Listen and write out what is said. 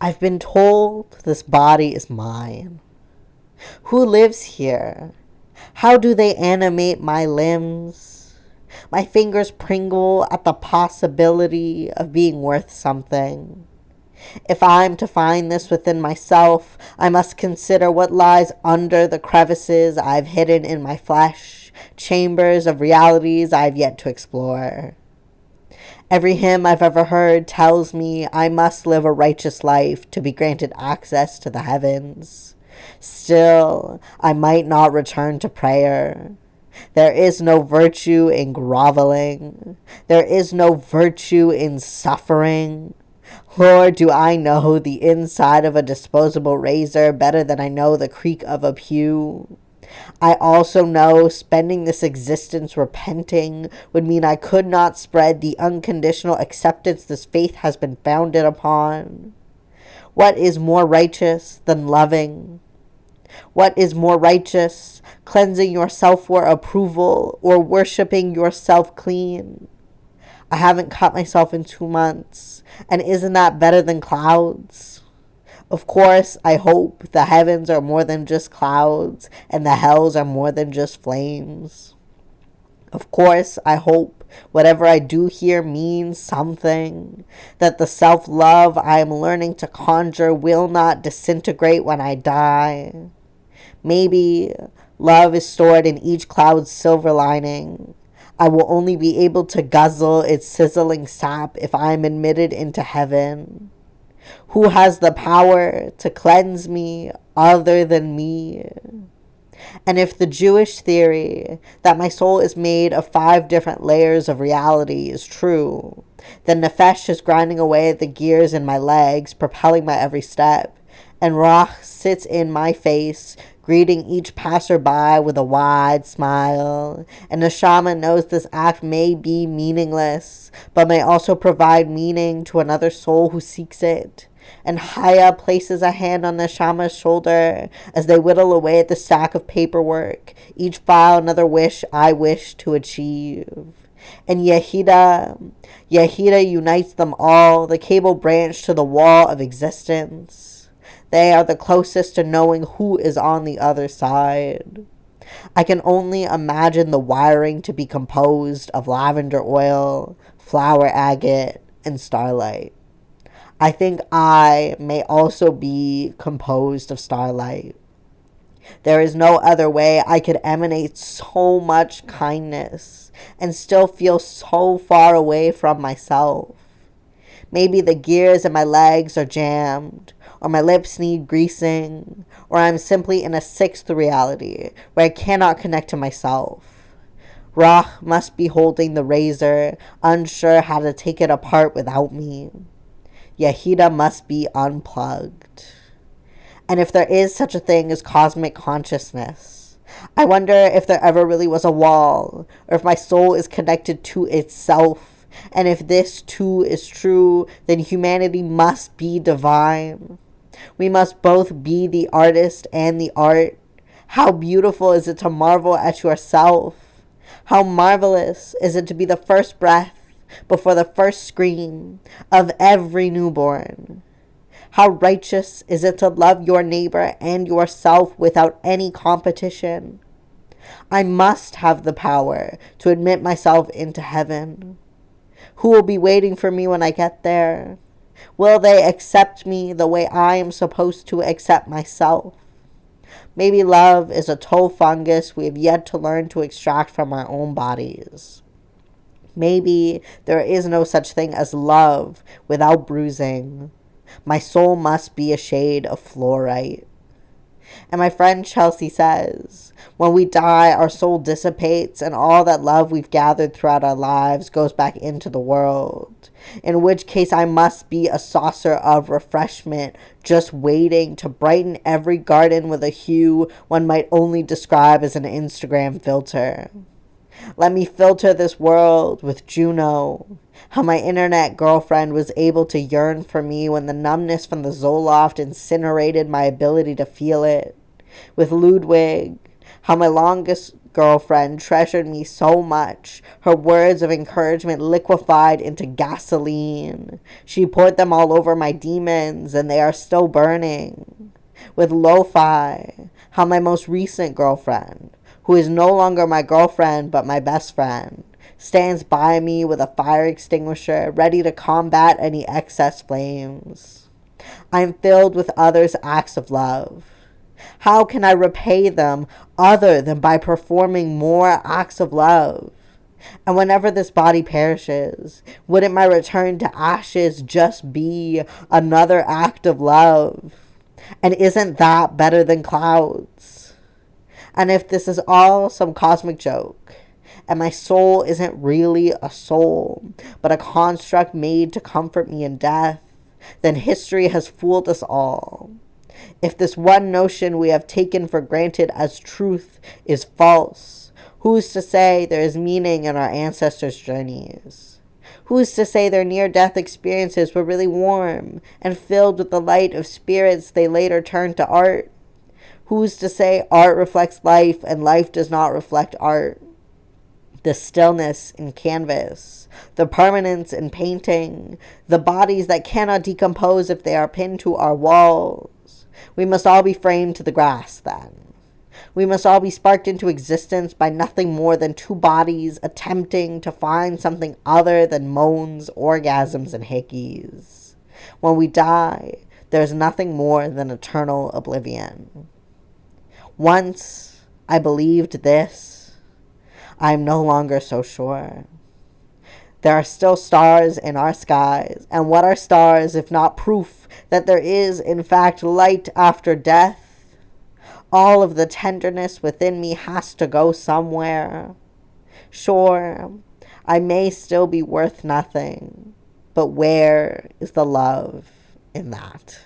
I've been told this body is mine. Who lives here? How do they animate my limbs? My fingers pringle at the possibility of being worth something. If I'm to find this within myself, I must consider what lies under the crevices I've hidden in my flesh, chambers of realities I've yet to explore. Every hymn I've ever heard tells me I must live a righteous life to be granted access to the heavens. Still, I might not return to prayer. There is no virtue in groveling. There is no virtue in suffering. Lord, do I know the inside of a disposable razor better than I know the creak of a pew? I also know spending this existence repenting would mean I could not spread the unconditional acceptance this faith has been founded upon. What is more righteous than loving? What is more righteous, cleansing yourself for approval or worshiping yourself clean? I haven't cut myself in 2 months, and isn't that better than clouds? Of course, I hope the heavens are more than just clouds, and the hells are more than just flames. Of course, I hope whatever I do here means something, that the self-love I am learning to conjure will not disintegrate when I die. Maybe love is stored in each cloud's silver lining. I will only be able to guzzle its sizzling sap if I am admitted into heaven. Who has the power to cleanse me other than me? And if the Jewish theory that my soul is made of 5 different layers of reality is true, then Nefesh is grinding away at the gears in my legs, propelling my every step, and Rach sits in my face, greeting each passerby with a wide smile. And the shaman knows this act may be meaningless, but may also provide meaning to another soul who seeks it. And Haya places a hand on the shaman's shoulder as they whittle away at the sack of paperwork, each file another wish I wish to achieve. And Yehida unites them all, the cable branch to the wall of existence. They are the closest to knowing who is on the other side. I can only imagine the wiring to be composed of lavender oil, flower agate, and starlight. I think I may also be composed of starlight. There is no other way I could emanate so much kindness and still feel so far away from myself. Maybe the gears in my legs are jammed, or my lips need greasing, or I'm simply in a 6th reality where I cannot connect to myself. Rach must be holding the razor, unsure how to take it apart without me. Yehida must be unplugged. And if there is such a thing as cosmic consciousness, I wonder if there ever really was a wall, or if my soul is connected to itself. And if this too is true, then humanity must be divine. We must both be the artist and the art. How beautiful is it to marvel at yourself? How marvelous is it to be the first breath before the first scream of every newborn? How righteous is it to love your neighbor and yourself without any competition? I must have the power to admit myself into heaven. Who will be waiting for me when I get there? Will they accept me the way I am supposed to accept myself? Maybe love is a toll fungus we have yet to learn to extract from our own bodies. Maybe there is no such thing as love without bruising. My soul must be a shade of fluorite. And my friend Chelsea says, when we die, our soul dissipates and all that love we've gathered throughout our lives goes back into the world. In which case I must be a saucer of refreshment, just waiting to brighten every garden with a hue one might only describe as an Instagram filter. Let me filter this world with Juno. How my internet girlfriend was able to yearn for me when the numbness from the Zoloft incinerated my ability to feel it. With Ludwig, how my longest girlfriend treasured me so much. Her words of encouragement liquefied into gasoline. She poured them all over my demons, and they are still burning. With lo-fi, how my most recent girlfriend, who is no longer my girlfriend but my best friend, stands by me with a fire extinguisher, ready to combat any excess flames. I am filled with others' acts of love. How can I repay them other than by performing more acts of love? And whenever this body perishes, wouldn't my return to ashes just be another act of love? And isn't that better than clouds? And if this is all some cosmic joke, and my soul isn't really a soul, but a construct made to comfort me in death, then history has fooled us all. If this one notion we have taken for granted as truth is false, who's to say there is meaning in our ancestors' journeys? Who's to say their near-death experiences were really warm and filled with the light of spirits they later turned to art? Who's to say art reflects life and life does not reflect art? The stillness in canvas, the permanence in painting, the bodies that cannot decompose if they are pinned to our walls. We must all be framed to the grass, then. We must all be sparked into existence by nothing more than two bodies attempting to find something other than moans, orgasms, and hickeys. When we die, there is nothing more than eternal oblivion. Once I believed this, I am no longer so sure. There are still stars in our skies, and what are stars if not proof that there is, in fact, light after death? All of the tenderness within me has to go somewhere. Sure, I may still be worth nothing, but where is the love in that?